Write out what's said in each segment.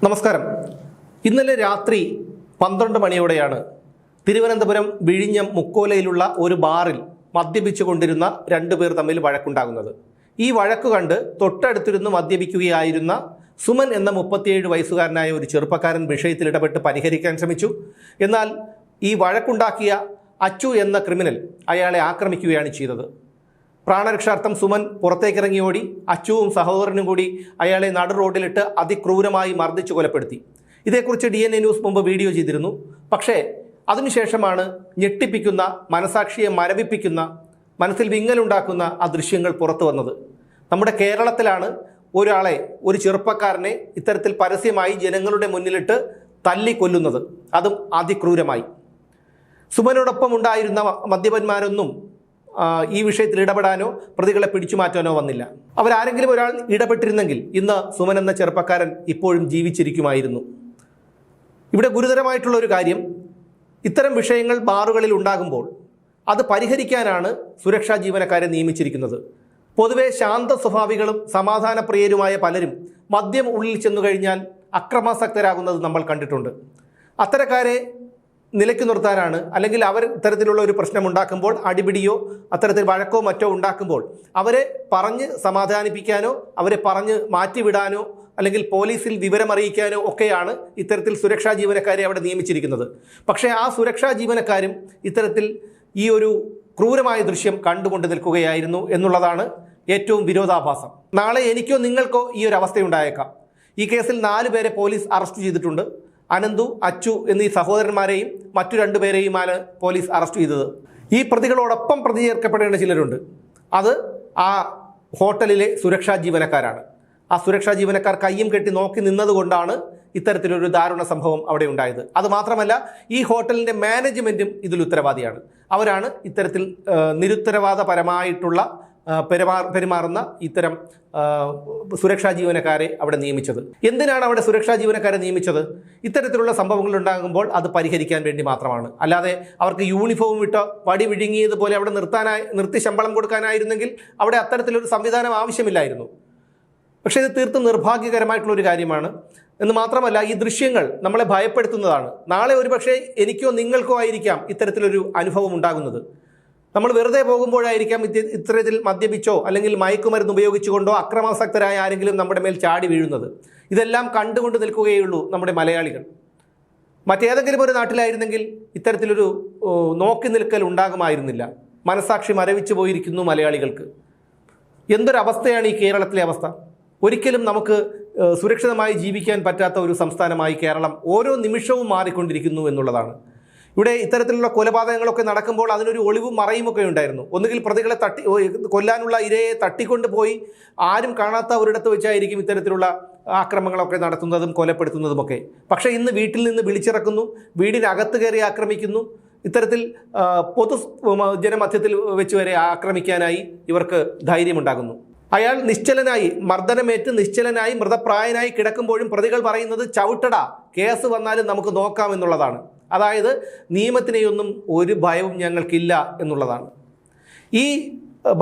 നമസ്കാരം. ഇന്നലെ രാത്രി 12 മണിയോടെയാണ് തിരുവനന്തപുരം വിഴിഞ്ഞം മുക്കോലയിലുള്ള ഒരു ബാറിൽ മദ്യപിച്ചു കൊണ്ടിരുന്ന രണ്ടുപേർ തമ്മിൽ വഴക്കുണ്ടാകുന്നത്. ഈ വഴക്കു കണ്ട് തൊട്ടടുത്തിരുന്ന് മദ്യപിക്കുകയായിരുന്ന സുമൻ എന്ന 37 വയസ്സുകാരനായ ഒരു ചെറുപ്പക്കാരൻ വിഷയത്തിൽ ഇടപെട്ട് പരിഹരിക്കാൻ ശ്രമിച്ചു. എന്നാൽ ഈ വഴക്കുണ്ടാക്കിയ അച്ചു എന്ന ക്രിമിനൽ അയാളെ ആക്രമിക്കുകയാണ് ചെയ്തത്. പ്രാണരക്ഷാർത്ഥം സുമൻ പുറത്തേക്കിറങ്ങി ഓടി. അച്ചുവും സഹോദരനും കൂടി അയാളെ നടു റോഡിലിട്ട് അതിക്രൂരമായി മർദ്ദിച്ചു കൊലപ്പെടുത്തി. ഇതേക്കുറിച്ച് DNA ന്യൂസ് മുമ്പ് വീഡിയോ ചെയ്തിരുന്നു. പക്ഷേ അതിനുശേഷമാണ് ഞെട്ടിപ്പിക്കുന്ന, മനസാക്ഷിയെ മരവിപ്പിക്കുന്ന, മനസ്സിൽ വിങ്ങലുണ്ടാക്കുന്ന ആ ദൃശ്യങ്ങൾ പുറത്തു വന്നത്. നമ്മുടെ കേരളത്തിലാണ് ഒരു ചെറുപ്പക്കാരനെ ഇത്തരത്തിൽ പരസ്യമായി ജനങ്ങളുടെ മുന്നിലിട്ട് തല്ലിക്കൊല്ലുന്നത്, അതും അതിക്രൂരമായി. സുമനോടൊപ്പം ഉണ്ടായിരുന്ന മദ്യപന്മാരൊന്നും ഈ വിഷയത്തിൽ ഇടപെടാനോ പ്രതികളെ പിടിച്ചു മാറ്റാനോ വന്നില്ല. അവരാരെങ്കിലും ഒരാൾ ഇടപെട്ടിരുന്നെങ്കിൽ ഇന്ന് സുമൻ എന്ന ചെറുപ്പക്കാരൻ ഇപ്പോഴും ജീവിച്ചിരിക്കുമായിരുന്നു. ഇവിടെ ഗുരുതരമായിട്ടുള്ള ഒരു കാര്യം, ഇത്തരം വിഷയങ്ങൾ ബാറുകളിൽ ഉണ്ടാകുമ്പോൾ അത് പരിഹരിക്കാനാണ് സുരക്ഷാ ജീവനക്കാരെ നിയമിച്ചിരിക്കുന്നത്. പൊതുവെ ശാന്ത സ്വഭാവികളും സമാധാനപ്രിയരുമായ പലരും മദ്യം ഉള്ളിൽ ചെന്നു കഴിഞ്ഞാൽ അക്രമാസക്തരാകുന്നത് നമ്മൾ കണ്ടിട്ടുണ്ട്. അത്തരക്കാരെ നിലയ്ക്ക് നിർത്താനാണ്, അല്ലെങ്കിൽ അവർ ഇത്തരത്തിലുള്ള ഒരു പ്രശ്നം ഉണ്ടാക്കുമ്പോൾ, അടിപിടിയോ അത്തരത്തിൽ വഴക്കോ മറ്റോ ഉണ്ടാക്കുമ്പോൾ അവരെ പറഞ്ഞ് സമാധാനിപ്പിക്കാനോ അവരെ പറഞ്ഞ് മാറ്റിവിടാനോ അല്ലെങ്കിൽ പോലീസിൽ വിവരമറിയിക്കാനോ ഒക്കെയാണ് ഇത്തരത്തിൽ സുരക്ഷാ ജീവനക്കാരെ അവിടെ നിയമിച്ചിരിക്കുന്നത്. പക്ഷേ ആ സുരക്ഷാ ജീവനക്കാരും ഇത്തരത്തിൽ ഈ ഒരു ക്രൂരമായ ദൃശ്യം കണ്ടുകൊണ്ട് നിൽക്കുകയായിരുന്നു എന്നുള്ളതാണ് ഏറ്റവും വിരോധാഭാസം. നാളെ എനിക്കോ നിങ്ങൾക്കോ ഈ ഒരു അവസ്ഥയുണ്ടായേക്കാം. ഈ കേസിൽ 4 പേരെ പോലീസ് അറസ്റ്റ് ചെയ്തിട്ടുണ്ട്. അനന്തു, അച്ചു എന്നീ സഹോദരന്മാരെയും മറ്റു 2 പേരെയുമാണ് പോലീസ് അറസ്റ്റ് ചെയ്തത്. ഈ പ്രതികളോടൊപ്പം പ്രതി ചേർക്കപ്പെടേണ്ട ചിലരുണ്ട്. അത് ആ ഹോട്ടലിലെ സുരക്ഷാ ജീവനക്കാരാണ്. ആ സുരക്ഷാ ജീവനക്കാർ കയ്യും കെട്ടി നോക്കി നിന്നതുകൊണ്ടാണ് ഇത്തരത്തിലൊരു ദാരുണ സംഭവം അവിടെ ഉണ്ടായത്. അതുമാത്രമല്ല, ഈ ഹോട്ടലിൻ്റെ മാനേജ്മെൻറ്റും ഇതിൽ ഉത്തരവാദിയാണ്. അവരാണ് ഇത്തരത്തിൽ നിരുത്തരവാദപരമായിട്ടുള്ള പെരുമാറുന്ന ഇത്തരം സുരക്ഷാ ജീവനക്കാരെ അവിടെ നിയമിച്ചത്. എന്തിനാണ് അവിടെ സുരക്ഷാ ജീവനക്കാരെ നിയമിച്ചത്? ഇത്തരത്തിലുള്ള സംഭവങ്ങൾ ഉണ്ടാകുമ്പോൾ അത് പരിഹരിക്കാൻ വേണ്ടി മാത്രമാണ്. അല്ലാതെ അവർക്ക് യൂണിഫോം ഇട്ട് വടി വിഴുങ്ങിയതുപോലെ അവിടെ നിർത്തി ശമ്പളം കൊടുക്കാനായിരുന്നെങ്കിൽ അവിടെ അത്തരത്തിലൊരു സംവിധാനം ആവശ്യമില്ലായിരുന്നു. പക്ഷേ ഇത് തീർത്തും നിർഭാഗ്യകരമായിട്ടുള്ളൊരു കാര്യമാണ്. എന്ന് മാത്രമല്ല, ഈ ദൃശ്യങ്ങൾ നമ്മളെ ഭയപ്പെടുത്തുന്നതാണ്. നാളെ ഒരുപക്ഷെ എനിക്കോ നിങ്ങൾക്കോ ആയിരിക്കാം ഇത്തരത്തിലൊരു അനുഭവം ഉണ്ടാകുന്നത്. നമ്മൾ വെറുതെ പോകുമ്പോഴായിരിക്കാം ഇത്തരത്തിൽ മദ്യപിച്ചോ അല്ലെങ്കിൽ മയക്കുമരുന്ന് ഉപയോഗിച്ചുകൊണ്ടോ അക്രമാസക്തരായ ആരെങ്കിലും നമ്മുടെ മേൽ ചാടി വീഴുന്നത്. ഇതെല്ലാം കണ്ടുകൊണ്ട് നിൽക്കുകയുള്ളൂ നമ്മുടെ മലയാളികൾ. മറ്റേതെങ്കിലും ഒരു നാട്ടിലായിരുന്നെങ്കിൽ ഇത്തരത്തിലൊരു നോക്കി നിൽക്കൽ ഉണ്ടാകുമായിരുന്നില്ല. മനസാക്ഷി മരവിച്ചു പോയിരിക്കുന്നു മലയാളികൾക്ക്. എന്തൊരവസ്ഥയാണ് ഈ കേരളത്തിലെ അവസ്ഥ! ഒരിക്കലും നമുക്ക് സുരക്ഷിതമായി ജീവിക്കാൻ പറ്റാത്ത ഒരു സംസ്ഥാനമായി കേരളം ഓരോ നിമിഷവും മാറിക്കൊണ്ടിരിക്കുന്നു എന്നുള്ളതാണ്. ഇവിടെ ഇത്തരത്തിലുള്ള കൊലപാതകങ്ങളൊക്കെ നടക്കുമ്പോൾ അതിനൊരു ഒളിവും മറയുമൊക്കെ ഉണ്ടായിരുന്നു. ഒന്നുകിൽ പ്രതികളെ കൊല്ലാനുള്ള ഇരയെ തട്ടിക്കൊണ്ട് പോയി ആരും കാണാത്ത ഒരിടത്ത് വെച്ചായിരിക്കും ഇത്തരത്തിലുള്ള ആക്രമണങ്ങളൊക്കെ നടത്തുന്നതും കൊലപ്പെടുത്തുന്നതുമൊക്കെ. പക്ഷേ ഇന്ന് വീട്ടിൽ നിന്ന് വിളിച്ചിറക്കുന്നു, വീടിനകത്ത് കയറി ആക്രമിക്കുന്നു. ഇത്തരത്തിൽ ജനമധ്യത്തിൽ വെച്ച് വരെ ആക്രമിക്കാനായി ഇവർക്ക് ധൈര്യമുണ്ടാകുന്നു. അയാൾ മർദ്ദനമേറ്റ് നിശ്ചലനായി മൃതപ്രായനായി കിടക്കുമ്പോഴും പ്രതികൾ പറയുന്നത് ചവിട്ടടാ, കേസ് വന്നാലും നമുക്ക് നോക്കാം എന്നുള്ളതാണ്. അതായത് നിയമത്തിനെയൊന്നും ഒരു ഭയവും ഞങ്ങൾക്കില്ല എന്നുള്ളതാണ്. ഈ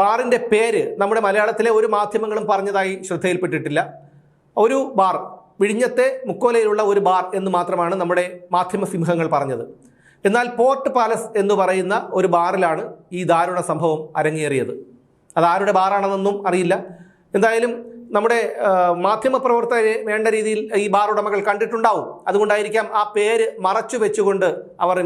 ബാറിൻ്റെ പേര് നമ്മുടെ മലയാളത്തിലെ ഒരു മാധ്യമങ്ങളും പറഞ്ഞതായി ശ്രദ്ധയിൽപ്പെട്ടിട്ടില്ല. ഒരു ബാർ, വിഴിഞ്ഞത്തെ മുക്കോലയിലുള്ള ഒരു ബാർ എന്ന് മാത്രമാണ് നമ്മുടെ മാധ്യമ സിംഹങ്ങൾ പറഞ്ഞത്. എന്നാൽ പോർട്ട് പാലസ് എന്ന് പറയുന്ന ഒരു ബാറിലാണ് ഈ ദാരുണ സംഭവം അരങ്ങേറിയത്. അതാരുടെ ബാറാണെന്നൊന്നും അറിയില്ല. എന്തായാലും നമ്മുടെ മാധ്യമപ്രവർത്തകരെ വേണ്ട രീതിയിൽ ഈ ബാർ ഉടമകൾ കണ്ടിട്ടുണ്ടാവും. അതുകൊണ്ടായിരിക്കാം ആ പേര് മറച്ചു വെച്ചുകൊണ്ട് അവർ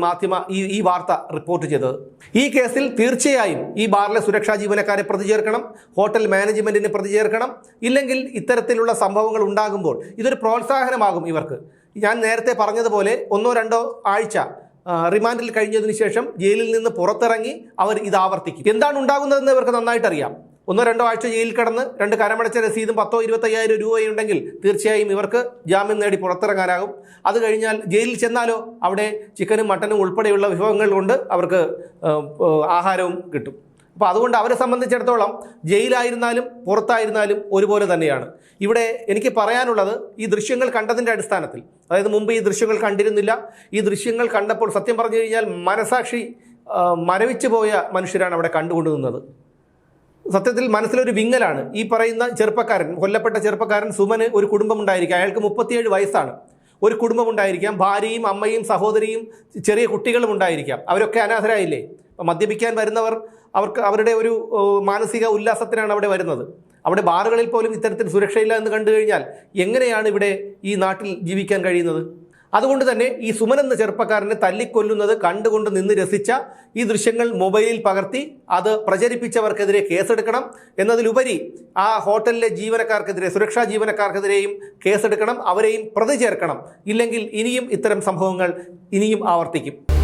ഈ വാർത്ത റിപ്പോർട്ട് ചെയ്തത്. ഈ കേസിൽ തീർച്ചയായും ഈ ബാറിലെ സുരക്ഷാ ജീവനക്കാരെ പ്രതി ചേർക്കണം, ഹോട്ടൽ മാനേജ്മെൻറ്റിനെ പ്രതി ചേർക്കണം. ഇല്ലെങ്കിൽ ഇത്തരത്തിലുള്ള സംഭവങ്ങൾ ഉണ്ടാകുമ്പോൾ ഇതൊരു പ്രോത്സാഹനമാകും ഇവർക്ക്. ഞാൻ നേരത്തെ പറഞ്ഞതുപോലെ 1-2 ആഴ്ച റിമാൻഡിൽ കഴിഞ്ഞതിന് ശേഷം ജയിലിൽ നിന്ന് പുറത്തിറങ്ങി അവർ ഇത് ആവർത്തിക്കും. എന്താണ് ഉണ്ടാകുന്നതെന്ന് ഇവർക്ക് നന്നായിട്ടറിയാം. 1-2 ആഴ്ച ജയിലിൽ കിടന്ന് 2 കരമടച്ച രസീതും 10,000-25,000 രൂപയുണ്ടെങ്കിൽ തീർച്ചയായും ഇവർക്ക് ജാമ്യം നേടി പുറത്തിറങ്ങാനാകും. അത് കഴിഞ്ഞാൽ ജയിലിൽ ചെന്നാലോ അവിടെ ചിക്കനും മട്ടനും ഉൾപ്പെടെയുള്ള വിഭവങ്ങൾ കൊണ്ട് അവർക്ക് ആഹാരവും കിട്ടും. അപ്പോൾ അതുകൊണ്ട് അവരെ സംബന്ധിച്ചിടത്തോളം ജയിലായിരുന്നാലും പുറത്തായിരുന്നാലും ഒരുപോലെ തന്നെയാണ്. ഇവിടെ എനിക്ക് പറയാനുള്ളത്, ഈ ദൃശ്യങ്ങൾ കണ്ടതിൻ്റെ അടിസ്ഥാനത്തിൽ, അതായത് മുമ്പ് ഈ ദൃശ്യങ്ങൾ കണ്ടിരുന്നില്ല, ഈ ദൃശ്യങ്ങൾ കണ്ടപ്പോൾ സത്യം പറഞ്ഞു കഴിഞ്ഞാൽ മനസാക്ഷി മരവിച്ചു പോയ മനുഷ്യരാണ് അവിടെ കണ്ടുകൊണ്ടു നിന്നത്. സത്യത്തിൽ മനസ്സിലൊരു വിങ്ങലാണ്. ഈ പറയുന്ന ചെറുപ്പക്കാരൻ, കൊല്ലപ്പെട്ട ചെറുപ്പക്കാരൻ സുമന് ഒരു കുടുംബമുണ്ടായിരിക്കാം. അയാൾക്ക് 37 വയസ്സാണ്. ഒരു കുടുംബമുണ്ടായിരിക്കാം. ഭാര്യയും അമ്മയും സഹോദരിയും ചെറിയ കുട്ടികളും ഉണ്ടായിരിക്കാം. അവരൊക്കെ അനാഥരായില്ലേ? മദ്യപിക്കാൻ വരുന്നവർ അവരുടെ ഒരു മാനസിക ഉല്ലാസത്തിനാണ് അവിടെ വരുന്നത്. അവിടെ ബാറുകളിൽ പോലും ഇത്തരത്തിൽ സുരക്ഷയില്ല എന്ന് കണ്ടു കഴിഞ്ഞാൽ എങ്ങനെയാണ് ഇവിടെ ഈ നാട്ടിൽ ജീവിക്കാൻ കഴിയുന്നത്? അതുകൊണ്ട് തന്നെ ഈ സുമൻ എന്ന ചെറുപ്പക്കാരനെ തല്ലിക്കൊല്ലുന്നത് കണ്ടുകൊണ്ട് നിന്ന് രസിച്ച ഈ ദൃശ്യങ്ങൾ മൊബൈലിൽ പകർത്തി അത് പ്രചരിപ്പിച്ചവർക്കെതിരെ കേസെടുക്കണം. എന്നതിലുപരി ആ ഹോട്ടലിലെ ജീവനക്കാർക്കെതിരെ, സുരക്ഷാ ജീവനക്കാർക്കെതിരെയും കേസെടുക്കണം. അവരെയും പ്രതി ചേർക്കണം. ഇല്ലെങ്കിൽ ഇനിയും ഇത്തരം സംഭവങ്ങൾ ഇനിയും ആവർത്തിക്കും.